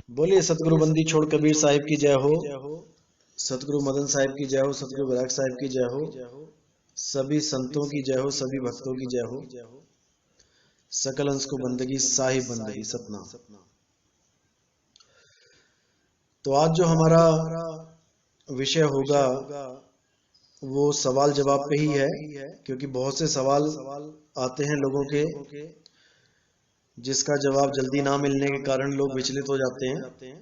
बोलिए सतगुरु बंदी छोड़ कबीर साहिब की जय हो। सतगुरु मदन साहिब की जय हो। सतगुरु विराग साहिब की जय हो। सभी संतों की जय हो। सभी भक्तों की जय हो। सकल अंश को बंदगी साहिब बंदगी सतनाम। तो आज जो हमारा विषय होगा वो सवाल जवाब पे ही है, क्योंकि बहुत से सवाल आते हैं लोगों के जिसका जवाब जल्दी ना मिलने के कारण लोग विचलित हो जाते हैं।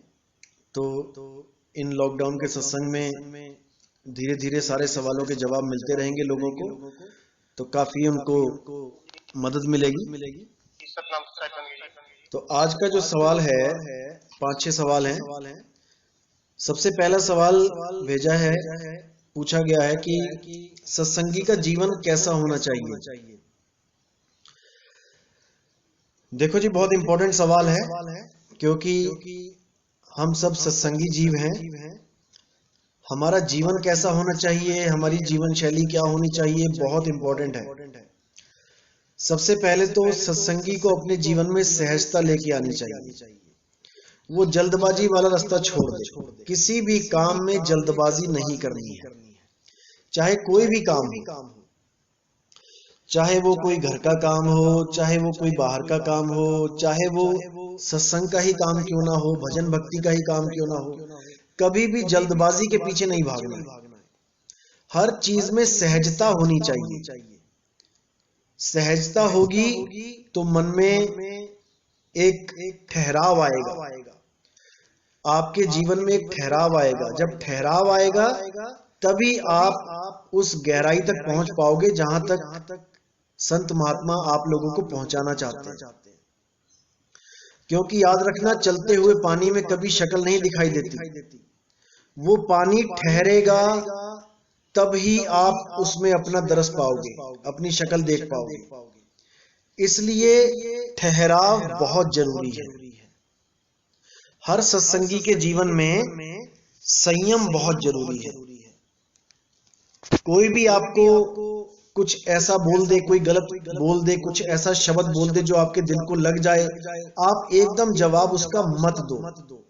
तो इन लॉकडाउन के सत्संग में धीरे धीरे सारे सवालों के जवाब मिलते रहेंगे लोगों को, तो काफी उनको मदद मिलेगी। तो आज का जो सवाल है, 5-6 सवाल हैं। सबसे पहला सवाल भेजा है, पूछा गया है कि सत्संगी का जीवन कैसा होना चाहिए। देखो जी, बहुत इंपॉर्टेंट सवाल है, क्योंकि हम सब सत्संगी जीव हैं। हमारा जीवन कैसा होना चाहिए, हमारी जीवन शैली क्या होनी चाहिए, बहुत इंपॉर्टेंट है। सबसे पहले तो सत्संगी को अपने जीवन में सहजता लेके आनी चाहिए। वो जल्दबाजी वाला रास्ता छोड़ दे। किसी भी काम में जल्दबाजी नहीं करनी है, चाहे कोई भी काम हो, चाहे वो कोई घर का काम हो, चाहे वो कोई बाहर का काम हो, चाहे वो सत्संग का ही काम क्यों ना हो, भजन भक्ति का ही काम क्यों ना हो, कभी भी जल्दबाजी के पीछे नहीं भागना है। हर चीज में सहजता होनी चाहिए। सहजता होगी तो मन में एक ठहराव आएगा, आपके जीवन में एक ठहराव आएगा। जब ठहराव आएगा तभी आप उस गहराई तक पहुंच पाओगे जहां तक संत महात्मा आप लोगों को पहुंचाना चाहते हैं। क्योंकि याद रखना, चलते हुए पानी में कभी शक्ल नहीं दिखाई देती। वो पानी ठहरेगा तब ही आप उसमें अपना दरस पाओगे, अपनी शक्ल देख पाओगे। इसलिए ठहराव बहुत जरूरी है। हर सत्संगी के जीवन में संयम बहुत जरूरी है। कोई भी आपको कुछ ऐसा बोल दे, कोई गलत बोल दे, कुछ ऐसा शब्द बोल दे जो आपके दिल को लग जाए, आप एकदम जवाब उसका मत दो।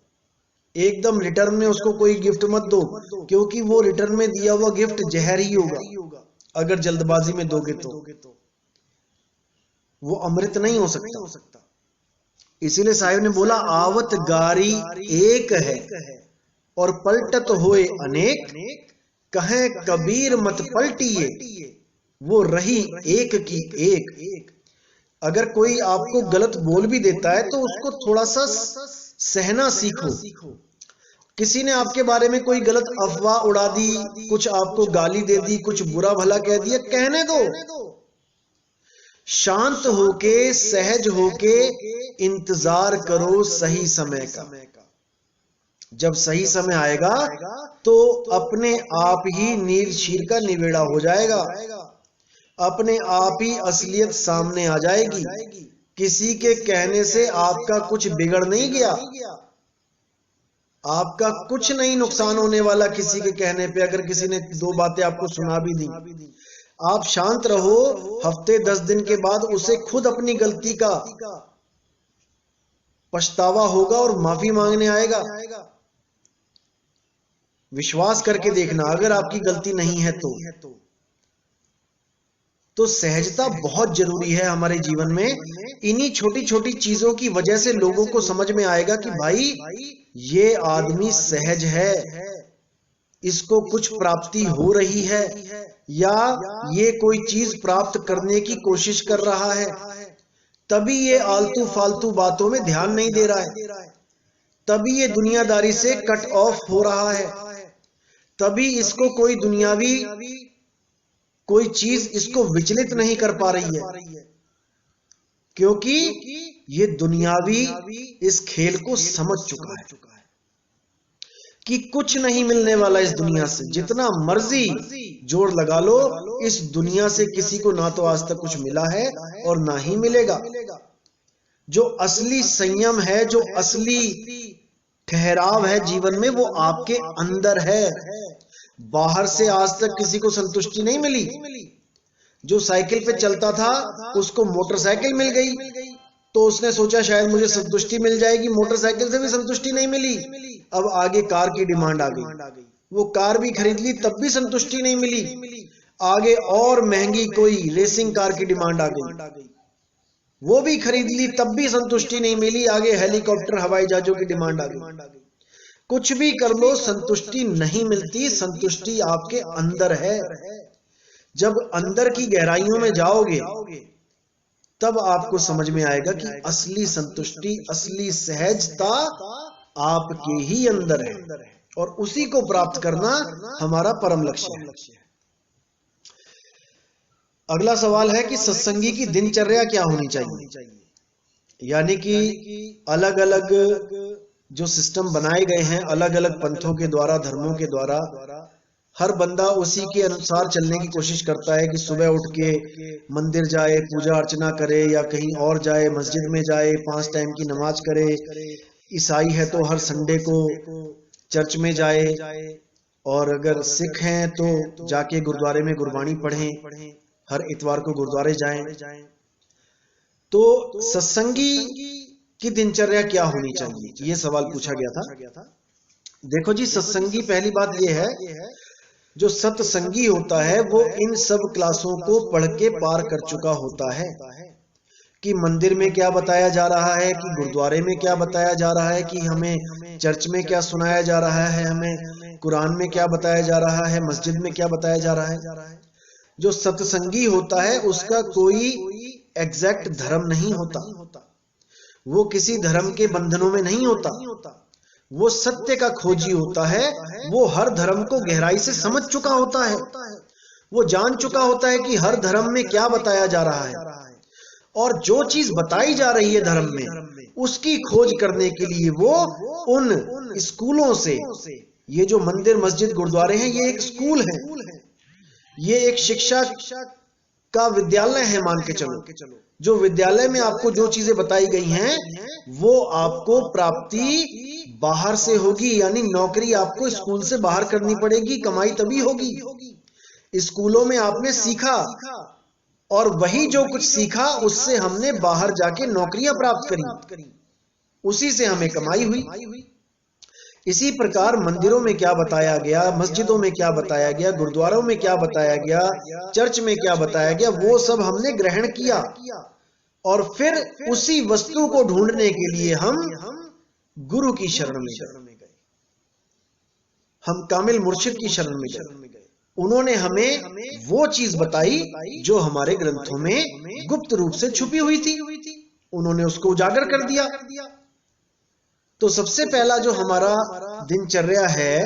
एकदम रिटर्न में उसको कोई गिफ्ट मत दो, क्योंकि वो रिटर्न में दिया हुआ गिफ्ट जहर ही होगा। अगर जल्दबाजी में दोगे तो वो अमृत नहीं हो सकता। इसीलिए साहिब ने बोला, आवत गारी एक है और पलटत होए अनेक, कहे कबीर मत पलटिए वो रही एक की एक। अगर कोई आपको गलत बोल भी देता है तो उसको थोड़ा सा सहना सीखो। किसी ने आपके बारे में कोई गलत अफवाह उड़ा दी, कुछ आपको गाली दे दी, कुछ बुरा भला कह दिया, कहने दो। शांत होके, सहज होके इंतजार करो सही समय का। जब सही समय आएगा तो अपने आप ही नीर शीर का निवेड़ा हो जाएगा, अपने आप ही असलियत सामने आ जाएगी। किसी के कहने से आपका कुछ बिगड़ नहीं गया, आपका कुछ नहीं नुकसान होने वाला। किसी के कहने पे अगर किसी ने 2 बातें आपको सुना भी दी, आप शांत रहो। हफ्ते 10 दिन के बाद उसे खुद अपनी गलती का पछतावा होगा और माफी मांगने आएगा। विश्वास करके देखना, अगर आपकी गलती नहीं है तो सहजता बहुत जरूरी है हमारे जीवन में। इन्हीं छोटी छोटी चीजों की वजह से लोगों को समझ में आएगा कि भाई ये आदमी सहज है, इसको कुछ प्राप्ति हो रही है, या ये कोई चीज प्राप्त करने की कोशिश कर रहा है। तभी ये आलतू फालतू बातों में ध्यान नहीं दे रहा है, तभी ये दुनियादारी से कट ऑफ हो रहा है, तभी इसको कोई दुनियावी कोई चीज इसको विचलित नहीं कर पा रही है, क्योंकि ये दुनियावी इस खेल को समझ चुका है कि कुछ नहीं मिलने वाला इस दुनिया से। जितना मर्जी जोर लगा लो, इस दुनिया से किसी को ना तो आज तक कुछ मिला है और ना ही मिलेगा। जो असली संयम है, जो असली ठहराव है जीवन में, वो आपके अंदर है। बाहर से आज तक किसी को संतुष्टि नहीं मिली। जो साइकिल पे चलता था उसको मोटरसाइकिल मिल गई, तो उसने सोचा शायद मुझे संतुष्टि मिल जाएगी, मोटरसाइकिल से भी संतुष्टि नहीं मिली, अब आगे कार की डिमांड आ गई, वो कार भी खरीद ली तब भी संतुष्टि नहीं मिली, आगे और महंगी कोई रेसिंग कार की डिमांड आ गई, वो भी खरीद ली तब भी संतुष्टि नहीं मिली, आगे हेलीकॉप्टर हवाई जहाजों की डिमांड आ गई। कुछ भी कर लो संतुष्टि नहीं मिलती, संतुष्टि आपके अंदर है। जब अंदर की गहराइयों में जाओगे तब आपको समझ में आएगा कि असली संतुष्टि, असली सहजता आपके ही अंदर है, और उसी को प्राप्त करना हमारा परम लक्ष्य है। अगला सवाल है कि सत्संगी की दिनचर्या क्या होनी चाहिए। यानी कि अलग अलग जो सिस्टम बनाए गए हैं, अलग अलग पंथों के द्वारा, धर्मों के द्वारा, हर बंदा उसी के अनुसार चलने की कोशिश करता है कि सुबह उठ के मंदिर जाए, पूजा अर्चना करे, या कहीं और जाए, मस्जिद में जाए, 5 टाइम की नमाज करे। ईसाई है तो हर संडे को चर्च में जाए, और अगर सिख हैं तो जाके गुरुद्वारे में गुरबानी पढ़ें, हर इतवार को गुरुद्वारे जाएं। तो सत्संगी की दिनचर्या क्या होनी चाहिए, ये सवाल पूछा गया था। देखो जी, सत्संगी, पहली बात ये है, जो सत्संगी होता है वो इन सब क्लासों को पढ़ के पार कर चुका होता है कि मंदिर में क्या बताया जा रहा है, कि गुरुद्वारे में क्या बताया जा रहा है, कि हमें चर्च में क्या सुनाया जा रहा है, हमें कुरान में क्या बताया जा रहा है, मस्जिद में क्या बताया जा रहा है। जो सत्संगी होता है उसका कोई एग्जैक्ट धर्म नहीं होता, वो किसी धर्म के बंधनों में नहीं होता, वो सत्य का खोजी होता है, वो हर धर्म को गहराई से समझ चुका होता है, वो जान चुका होता है कि हर धर्म में क्या बताया जा रहा है, और जो चीज बताई जा रही है धर्म में उसकी खोज करने के लिए वो उन स्कूलों से, ये जो मंदिर मस्जिद गुरुद्वारे हैं ये एक स्कूल है, ये एक शिक्षा का विद्यालय है, मान के चलो। जो विद्यालय में आपको जो चीजें बताई गई हैं वो आपको प्राप्ति बाहर से होगी, यानी नौकरी आपको स्कूल से बाहर करनी पड़ेगी, कमाई तभी होगी। स्कूलों में आपने सीखा, और वही जो कुछ सीखा उससे हमने बाहर जाके नौकरियां प्राप्त करी, उसी से हमें कमाई हुई। इसी प्रकार मंदिरों में क्या बताया गया, मस्जिदों में क्या बताया गया, गुरुद्वारों में क्या बताया गया, चर्च में क्या बताया गया, वो सब हमने ग्रहण किया, और फिर उसी वस्तु को ढूंढने के लिए हम गुरु की शरण में गए, हम कामिल मुर्शिद की शरण में गए। उन्होंने हमें वो चीज बताई जो हमारे ग्रंथों में गुप्त रूप से छुपी हुई थी, उन्होंने उसको उजागर कर दिया। तो सबसे पहला जो हमारा दिनचर्या है,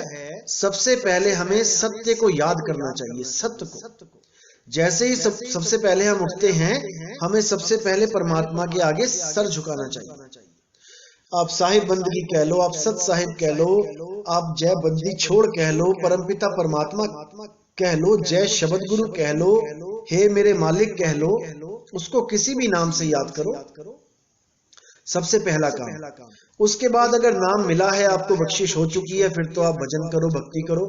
सबसे पहले हमें सत्य को याद करना चाहिए, सत्य को। जैसे ही सबसे पहले हम उठते हैं, हमें सबसे पहले परमात्मा के आगे सर झुकाना चाहिए। आप साहिब बंदगी कह लो, आप सत साहिब कह लो, आप जय बंदी छोड़ कह लो, परमपिता परमात्मा कह लो, जय शब्द गुरु कह लो, हे मेरे मालिक कह लो, उसको किसी भी नाम से याद करो, सबसे पहला काम। उसके बाद अगर नाम मिला है, आपको बख्शिश हो चुकी है, फिर तो आप भजन करो, भक्ति करो,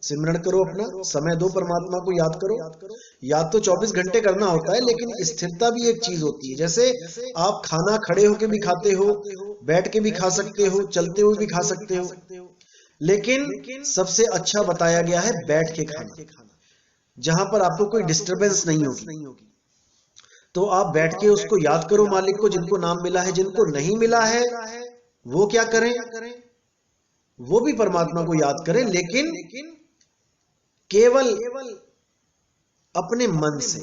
सिमरण करो, अपना समय दो, परमात्मा को याद करो। याद तो 24 घंटे करना होता है, लेकिन स्थिरता भी एक चीज होती है। जैसे आप खाना खड़े होके भी खाते हो, बैठ के भी खा सकते हो, चलते हुए भी खा सकते हो, लेकिन सबसे अच्छा बताया गया है बैठ के खाना, जहां पर आपको कोई डिस्टरबेंस नहीं होगी। तो आप बैठ के उसको याद करो मालिक को, जिनको नाम मिला है। जिनको नहीं मिला है वो क्या करें, वो भी परमात्मा को याद करें, लेकिन केवल अपने मन से,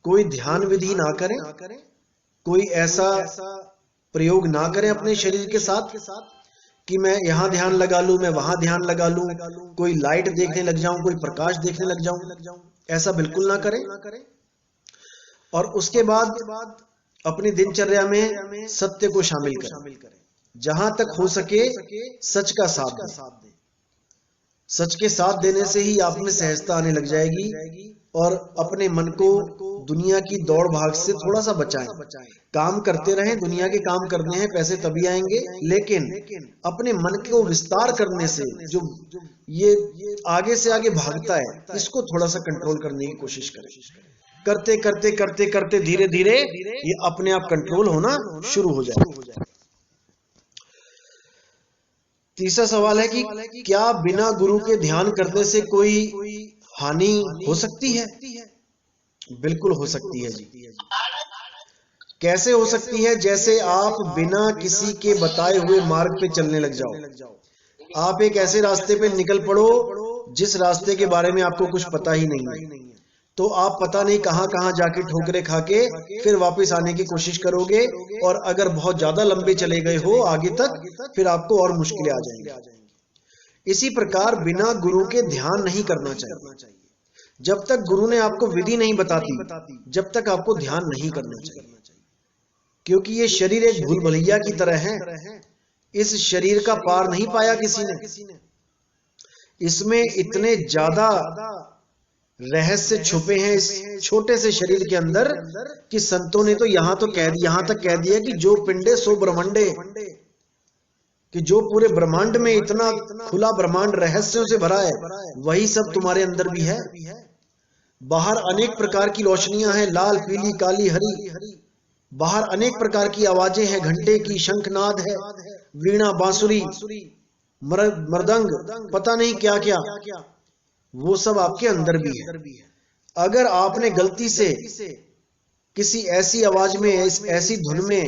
कोई ध्यान विधि ना करें, कोई ऐसा प्रयोग ना करें अपने शरीर के साथ कि मैं यहां ध्यान लगा लूं, मैं वहां ध्यान लगा लूं, कोई लाइट देखने लग जाऊं, कोई प्रकाश देखने लग जाऊं, ऐसा बिल्कुल ना करें। और उसके बाद अपनी दिनचर्या में सत्य को शामिल करें, जहां तक हो सके सच का साथ दें। सच के साथ देने से ही आप में सहजता आने लग जाएगी, और अपने मन को दुनिया की दौड़ भाग से थोड़ा सा बचाएं। काम करते रहें, दुनिया के काम करने हैं, पैसे तभी आएंगे, लेकिन अपने मन को विस्तार करने से जो ये आगे से आगे भागता है, इसको थोड़ा सा कंट्रोल करने की कोशिश करें। करते करते करते करते धीरे धीरे ये अपने आप कंट्रोल होना शुरू हो जाए। तीसरा सवाल है कि क्या बिना गुरु के ध्यान करने से कोई हानि हो सकती है? बिल्कुल हो सकती है जी। कैसे हो सकती है? जैसे आप बिना किसी के बताए हुए मार्ग पे चलने लग जाओ। आप एक ऐसे रास्ते पे निकल पड़ो जिस रास्ते के बारे में आपको कुछ पता ही नहीं है, तो आप पता नहीं कहां कहां जाके ठोकरे खा के फिर वापस आने की कोशिश करोगे, और अगर बहुत ज्यादा लंबे चले गए हो आगे तक, फिर आपको और मुश्किलें आ जाएंगी। इसी प्रकार बिना गुरु के ध्यान नहीं करना चाहिए। जब तक गुरु ने आपको विधि नहीं बताती, जब तक आपको ध्यान नहीं करना चाहिए, क्योंकि ये शरीर एक भूल भुलैया की तरह है। इस शरीर का पार नहीं पाया किसी ने। इसमें इतने ज्यादा रहस्य छुपे हैं इस छोटे से शरीर के अंदर कि संतों ने तो यहां तक कह दिया कि जो पिंडे सो ब्रह्मांडे, कि जो पूरे ब्रह्मांड में इतना खुला ब्रह्मांड रहस्यों से भरा है, वही सब तुम्हारे अंदर भी है। बाहर अनेक प्रकार की रोशनियां हैं, लाल पीली काली हरी। बाहर अनेक प्रकार की आवाजें हैं, घंटे की, शंखनाद है, वीणा बांसुरी, मृदंग, पता नहीं क्या क्या, वो सब आपके अंदर भी है। अगर आपने गलती से किसी ऐसी आवाज में, ऐसी धुन में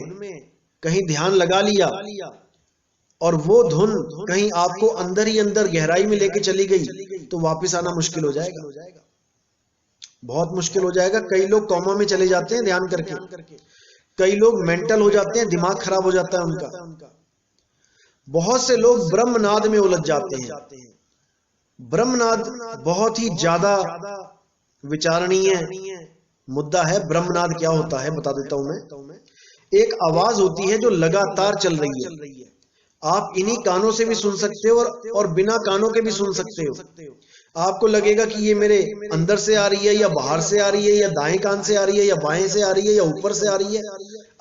कहीं ध्यान लगा लिया और वो धुन कहीं आपको अंदर ही अंदर गहराई में लेके चली गई, तो वापस आना मुश्किल हो जाएगा, बहुत मुश्किल हो जाएगा। कई लोग कोमा में चले जाते हैं ध्यान करके, कई लोग मेंटल हो जाते हैं, दिमाग खराब हो जाता है उनका। बहुत से लोग ब्रह्मनाद में उलझ जाते हैं। ब्रह्मनाद बहुत ही ज्यादा विचारणीय मुद्दा है। ब्रह्मनाद क्या होता है बता देता हूं मैं। एक आवाज होती है जो लगातार चल रही है। आप इन्हीं कानों से भी सुन सकते हो और बिना कानों के भी सुन सकते हो। आपको लगेगा कि ये मेरे अंदर से आ रही है या बाहर से आ रही है, या दाएं कान से आ रही है या बाएं से आ रही है या ऊपर से आ रही है।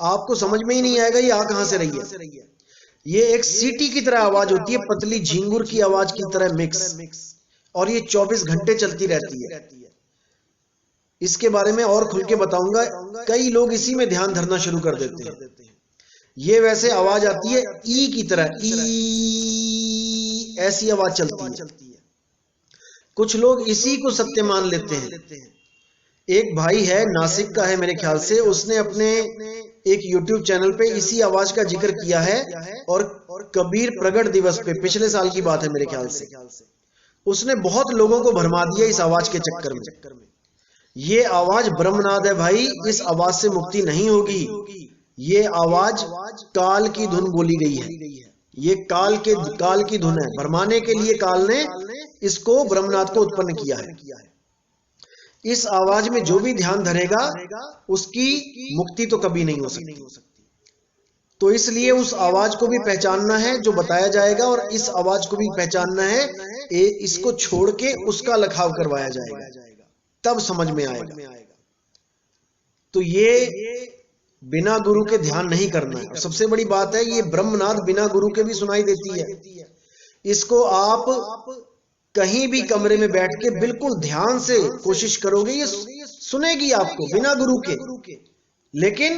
आपको समझ में ही नहीं आएगा ये आ कहां से रही है। ये एक सीटी की तरह आवाज होती है, पतली झींगुर की आवाज की तरह मिक्स, और ये 24 घंटे चलती रहती है। इसके बारे में और खुल के बताऊंगा। कई लोग इसी में ध्यान धरना शुरू कर देते हैं। ये वैसे आवाज आती है ई की तरह, ई ऐसी आवाज चलती है। कुछ लोग इसी को सत्य मान लेते हैं। एक भाई है, नासिक का है मेरे ख्याल से, उसने अपने एक YouTube चैनल पे इसी आवाज का जिक्र किया है, और कबीर प्रगट दिवस पे, पिछले साल की बात है मेरे ख्याल से, उसने बहुत लोगों को भरमा दिया इस आवाज के चक्कर में। ये आवाज ब्रह्मनाद है भाई, इस आवाज से मुक्ति नहीं होगी। ये आवाज काल की धुन बोली गई है। ये काल की धुन है। भरमाने के लिए काल ने इसको ब्रह्मनाद को उत्पन्न किया है। इस आवाज में जो भी ध्यान धरेगा उसकी मुक्ति तो कभी नहीं हो सकती। तो इसलिए उस आवाज को भी पहचानना है जो बताया जाएगा, और इस आवाज को भी पहचानना है, इसको छोड़ के उसका लखाव करवाया जाएगा, तब समझ में आएगा। तो ये बिना गुरु के ध्यान नहीं करना है। सबसे बड़ी बात है, ये ब्रह्मनाद बिना गुरु के भी सुनाई देती है। इसको आप कहीं भी कमरे में बैठ के बिल्कुल ध्यान से कोशिश करोगे, ये सुनेगी आपको बिना गुरु के। लेकिन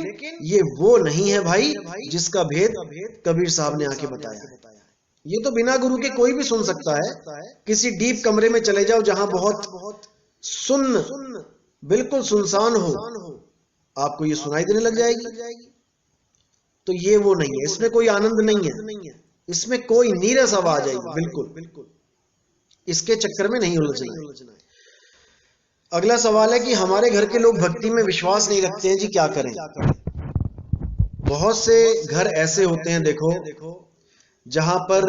ये वो नहीं है भाई जिसका भेद कबीर साहब ने आके बताया। ये तो बिना गुरु के कोई भी सुन सकता है। किसी डीप कमरे में चले जाओ जहां बहुत सुन्न, बिल्कुल सुनसान हो, आपको ये सुनाई देने लग जाएगी। तो ये वो नहीं है, इसमें कोई आनंद नहीं है, इसमें कोई नीरस आवाज आएगी। बिल्कुल इसके चक्कर में नहीं उलझना है। अगला सवाल है कि हमारे घर के लोग भक्ति में विश्वास नहीं रखते हैं जी, क्या करें? बहुत से घर ऐसे होते हैं, देखो, जहां पर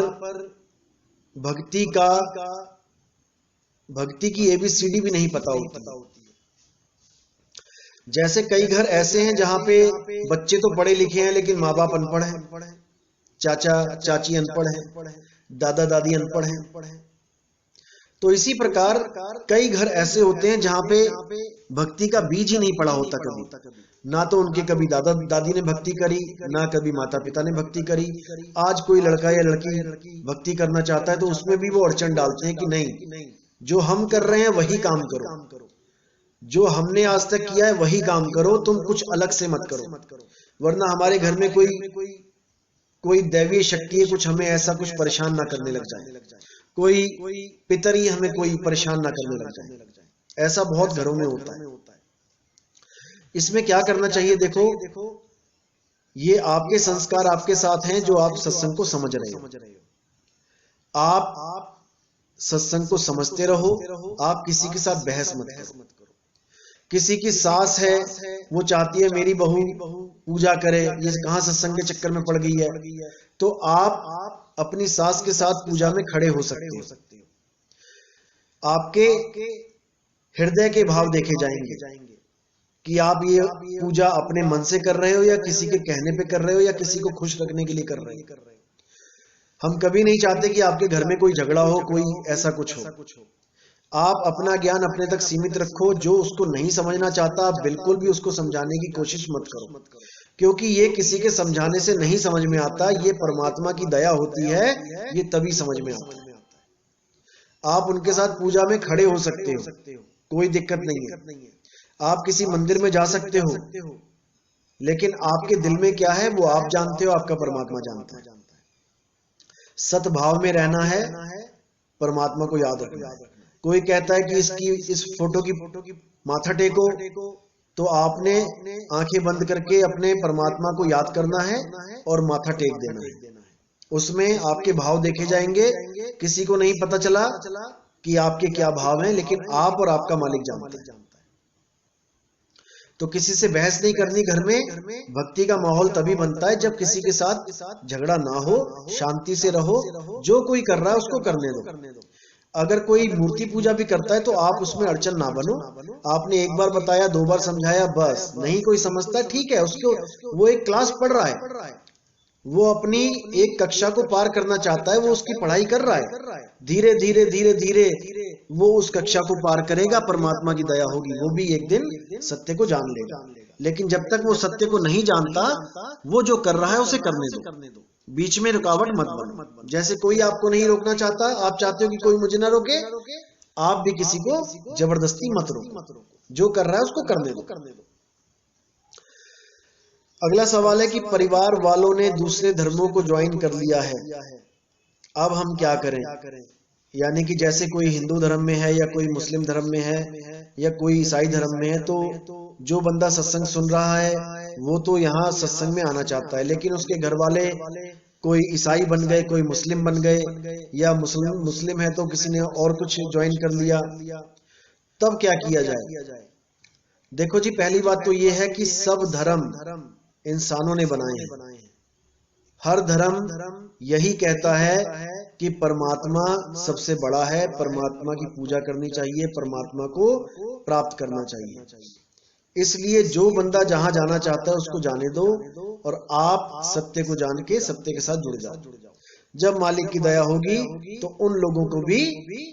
भक्ति की ABCD भी नहीं पता होती। जैसे कई घर ऐसे हैं जहां पे बच्चे तो पढ़े लिखे हैं लेकिन माँ बाप अनपढ़ हैं, चाचा चाची अनपढ़ हैं, दादा दादी अनपढ़ हैं। तो इसी प्रकार कई घर ऐसे होते हैं जहां पे भक्ति का बीज ही नहीं पड़ा होता कभी। ना तो उनके कभी दादा दादी ने भक्ति करी, ना कभी माता पिता ने भक्ति करी। आज कोई लड़का या लड़की भक्ति करना चाहता है तो उसमें भी वो अड़चन डालते हैं कि नहीं, जो हम कर रहे हैं वही काम करो। जो हमने आज तक किया है वही काम करो, तुम कुछ अलग से मत करो। वरना हमारे घर में कोई दैवीय शक्ति है, कुछ हमें ऐसा कुछ परेशान ना करने लग जाए, कोई पितरी हमें कोई परेशान ना करने लग जाए। ऐसा बहुत घरों में होता है। इसमें क्या करना चाहिए? देखो, ये आपके संस्कार आपके साथ हैं जो आप सत्संग को समझ रहे हो। आप सत्संग को समझते रहो, आप किसी के साथ बहस मत करो। किसी की सास है, वो चाहती है मेरी बहू पूजा करे, ये कहां सत्संग के चक्कर में पड़ गई है, तो आप अपनी सास के साथ पूजा में खड़े हो सकते हो। आपके हृदय के भाव देखे जाएंगे कि आप ये पूजा अपने मन से कर रहे हो या किसी के कहने पे कर रहे हो या किसी को खुश रखने के लिए कर रहे हो। हम कभी नहीं चाहते कि आपके घर में कोई झगड़ा हो, कोई ऐसा कुछ हो। आप अपना ज्ञान अपने तक सीमित रखो। जो उसको नहीं समझना चाहता, आप बिल्कुल भी उसको समझाने की कोशिश मत करो, क्योंकि ये किसी के समझाने से नहीं समझ में आता। ये परमात्मा की दया होती है, ये तभी समझ में आता है। आप उनके साथ पूजा में खड़े हो सकते हो, कोई दिक्कत नहीं है। आप किसी मंदिर में जा सकते हो, लेकिन आपके दिल में क्या है वो आप जानते हो, आपका परमात्मा जानता है। सद्भाव में रहना है, परमात्मा को याद रखना है। कोई कहता है कि इस फोटो की माथा टेको, तो आपने आंखें बंद करके अपने परमात्मा को याद करना है और माथा टेक देना है। उसमें आपके भाव देखे जाएंगे। किसी को नहीं पता चला कि आपके क्या भाव हैं, लेकिन आप और आपका मालिक जानता है। तो किसी से बहस नहीं करनी। घर में भक्ति का माहौल तभी बनता है जब किसी के साथ झगड़ा ना हो, शांति से रहो। जो कोई कर रहा है उसको करने दो। अगर कोई मूर्ति पूजा भी करता है तो आप उसमें अड़चन ना बनो। आपने एक बार बताया, 2 बार समझाया, बस नहीं कोई समझता, ठीक है, उसको वो एक क्लास पढ़ रहा है, वो अपनी एक कक्षा को पार करना चाहता है, वो उसकी पढ़ाई कर रहा है। धीरे धीरे धीरे धीरे वो उस कक्षा को पार करेगा, परमात्मा की दया होगी, वो भी एक दिन सत्य को जान लेगा। लेकिन जब तक वो सत्य को नहीं जानता, वो जो कर रहा है उसे करने दो, बीच में रुकावट मत बनो। जैसे कोई आपको नहीं रोकना चाहता, आप चाहते हो कि कोई मुझे ना रोके, आप भी किसी को जबरदस्ती मत रोको। जो कर रहा है उसको करने दो। अगला सवाल है कि परिवार वालों ने दूसरे धर्मों को ज्वाइन कर लिया है, अब हम क्या करें? यानी कि जैसे कोई हिंदू धर्म में है या कोई मुस्लिम धर्म में है या कोई ईसाई धर्म में है, तो जो बंदा सत्संग सुन रहा है वो तो यहाँ सत्संग में आना चाहता है, लेकिन उसके घर वाले कोई ईसाई बन गए, कोई मुस्लिम बन गए, या मुस्लिम है तो किसी ने और कुछ ज्वाइन कर लिया, तब क्या किया जाए? देखो जी, पहली बात तो ये है कि सब धर्म इंसानों ने बनाए हैं। हर धर्म यही कहता है कि परमात्मा सबसे बड़ा है, परमात्मा की पूजा करनी चाहिए, परमात्मा को प्राप्त करना चाहिए। इसलिए जो बंदा जहां जाना चाहता है उसको जाने दो, और आप सत्य को जान के सत्य के साथ जुड़ जाओ। जब मालिक की दया होगी तो उन लोगों को भी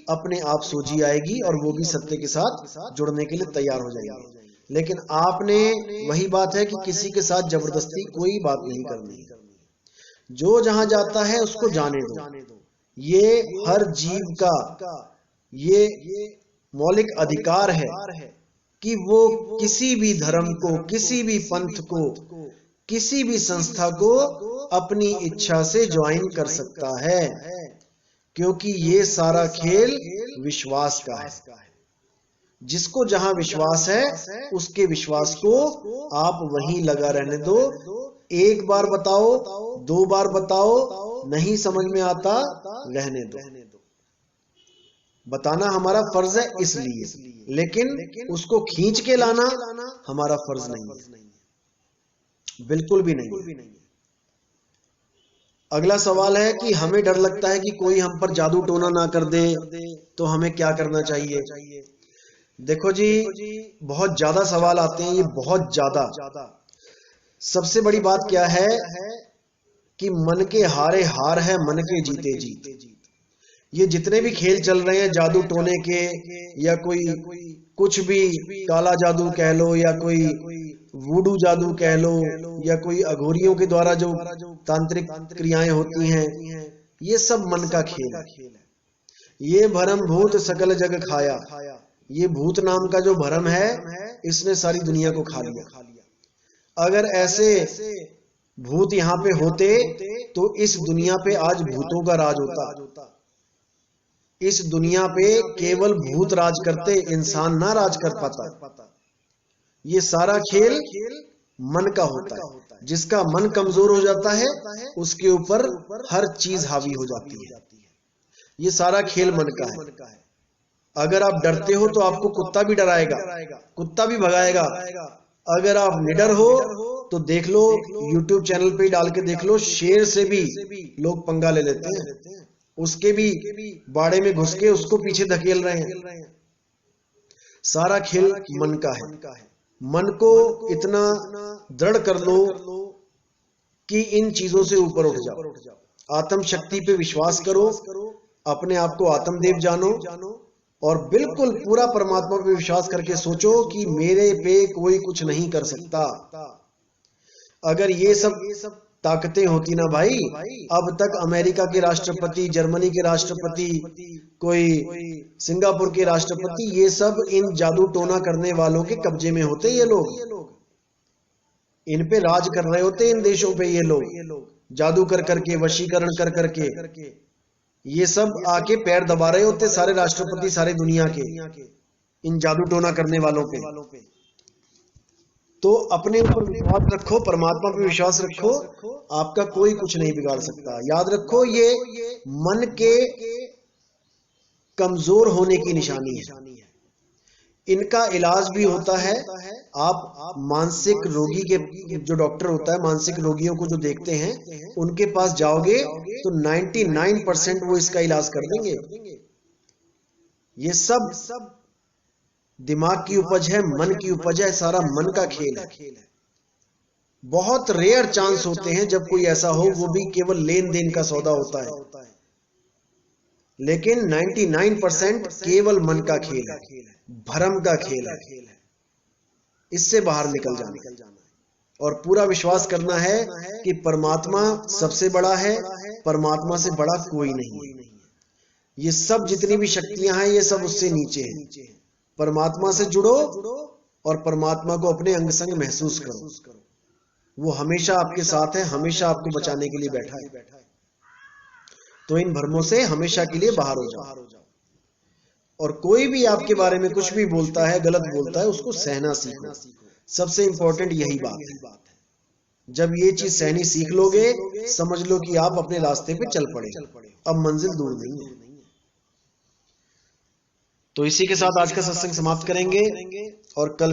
अपने आप सोझी आएगी और वो भी सत्य के साथ जुड़ने के लिए तैयार हो जाएंगे। लेकिन आपने, वही बात है कि किसी के साथ जबरदस्ती कोई बात नहीं करनी। जो जहां जाता है उसको जाने दो। ये हर जीव का ये मौलिक अधिकार है कि वो किसी भी धर्म को, किसी भी पंथ को, किसी भी संस्था को अपनी इच्छा से ज्वाइन कर सकता है, क्योंकि ये सारा खेल विश्वास का है। जिसको जहां विश्वास है उसके विश्वास को आप वहीं लगा रहने दो। एक बार बताओ, 2 बार बताओ, नहीं समझ में आता, रहने दो। बताना हमारा फर्ज है इसलिए, लेकिन उसको खींच के लाना हमारा फर्ज नहीं है, बिल्कुल भी नहीं। अगला सवाल है कि हमें डर लगता है कि कोई हम पर जादू टोना ना कर दे, तो हमें क्या करना चाहिए? देखो जी, बहुत ज्यादा सवाल आते हैं, ये बहुत ज्यादा। सबसे बड़ी बात क्या है कि मन के हारे हार है, मन के जीते जीत। ये जितने भी खेल चल रहे हैं जादू टोने के, या कोई कुछ भी काला जादू कह लो, या कोई वुडू जादू कह लो, या कोई अघोरियों के द्वारा जो तांत्रिक क्रियाएं होती हैं, ये सब मन का खेल है। ये भरम भूत सकल जग खाया, ये भूत नाम का जो भरम है इसने सारी दुनिया को खा लिया। अगर ऐसे भूत यहाँ पे होते तो इस दुनिया पे आज भूतों का राज होता। इस दुनिया पे केवल भूत राज करते, इंसान ना राज कर पाता। ये सारा खेल मन का होता है। जिसका मन कमजोर हो जाता है उसके ऊपर हर चीज हावी हो जाती है। ये सारा खेल मन का है। अगर आप डरते हो तो आपको कुत्ता भी डराएगा, कुत्ता भी भगाएगा। अगर आप निडर हो तो देख लो, YouTube चैनल पे डाल के देख लो, शेर से भी लोग पंगा ले लेते हैं, उसके भी बाड़े में घुस के उसको पीछे धकेल रहे हैं। सारा खेल मन का है। मन को इतना दृढ़ कर लो कि इन चीजों से ऊपर उठ जाओ। आत्म शक्ति पे विश्वास करो, अपने आप को आत्मदेव जानो और बिल्कुल पूरा परमात्मा पे विश्वास करके सोचो कि मेरे पे कोई कुछ नहीं कर सकता। अगर ये सब ताकतें होती ना भाई, अब तक अमेरिका के राष्ट्रपति, जर्मनी के राष्ट्रपति, कोई सिंगापुर के राष्ट्रपति, ये सब इन जादू टोना करने वालों के कब्जे में होते। ये लोग इन पे राज कर रहे होते, इन देशों पे ये लोग जादू कर करके, वशीकरण कर करके ये सब आके पैर दबा रहे होते सारे राष्ट्रपति सारे दुनिया के इन जादू टोना करने वालों पे। तो अपने ऊपर विश्वास रखो, परमात्मा पे विश्वास रखो, आपका कोई कुछ नहीं बिगाड़ सकता। याद रखो, ये मन के कमजोर होने की निशानी है। इनका इलाज भी होता है। आप मानसिक रोगी के जो डॉक्टर होता है, मानसिक रोगियों को जो देखते हैं, उनके पास जाओगे तो 99% वो इसका इलाज कर देंगे। ये सब दिमाग की उपज है, मन की उपज है, सारा मन का खेल है। बहुत रेयर चांस होते हैं जब कोई ऐसा हो, वो भी केवल लेन देन का सौदा होता है, लेकिन 99% केवल मन का खेल है, भ्रम का खेल है। इससे बाहर निकल जाना और पूरा विश्वास करना है कि परमात्मा सबसे बड़ा है, परमात्मा से बड़ा कोई नहीं है। ये सब जितनी भी शक्तियां हैं ये सब उससे नीचे हैं। परमात्मा से जुड़ो और परमात्मा को अपने अंग संग महसूस करो। वो हमेशा आपके साथ है, हमेशा आपको बचाने के लिए बैठा है। तो इन भ्रमों से हमेशा के लिए बाहर हो जाओ। और कोई भी आपके बारे में कुछ भी बोलता है, गलत बोलता है, उसको सहना सीखो। सबसे इंपॉर्टेंट यही बात है। जब ये चीज सहनी सीख लोगे, समझ लो कि आप अपने रास्ते पे चल पड़े, अब मंजिल दूर नहीं है। तो इसी के साथ आज का सत्संग समाप्त करेंगे और कल